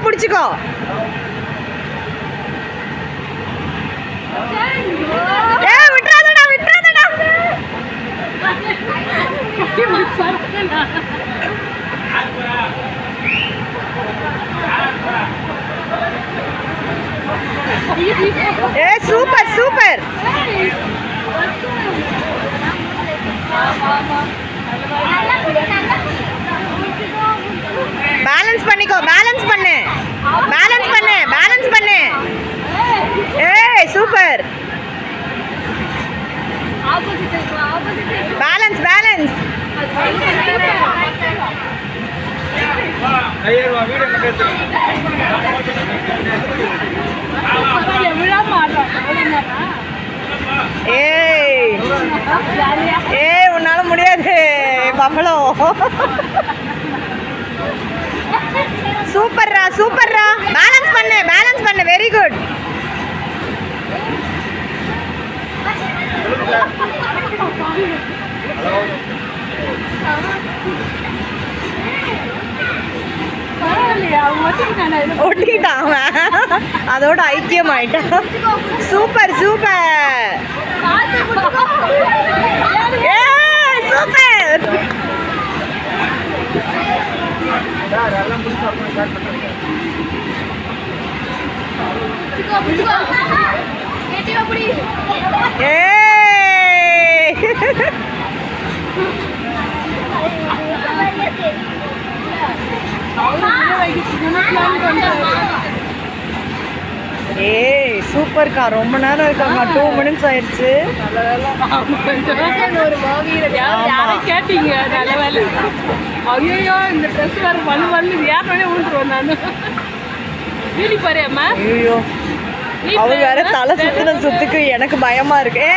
பிடிச்சிக்கோ. விட்டுறாதடா விட்டுறாதடா. Super super. பேலன்ஸ் பண்ணிக்கோ. பேலன்ஸ் பண்ணு. பேலன்ஸ் பண்ணு. பேலன்ஸ் பண்ணு. சூப்பர். Balance balance. உன்னால முடியாது பஃபலோ. சூப்பர்ரா சூப்பர்ரா. பேலன்ஸ் பண்ணு. பேலன்ஸ் பண்ணு. Very good. ஒட்டிக்கிட்டான் அவன். அதோட ஐக்கியம் ஆயிட்டான். Super super super. சூப்பர்க்கா. ரொம்ப நேரம் இருக்காங்க. 2 minutes ஆயிடுச்சு. கேட்டீங்க நல்ல வேலை. ஐயோ இந்த ட்ரெஸ் வேறு வலு வலு ஏற்கனவே விழுந்துருவேன் நான். வீடி பாரு அம்மா. ஐயோ அவங்க வேற தலை சுத்துன சுத்துக்கு எனக்கு பயமா இருக்கு.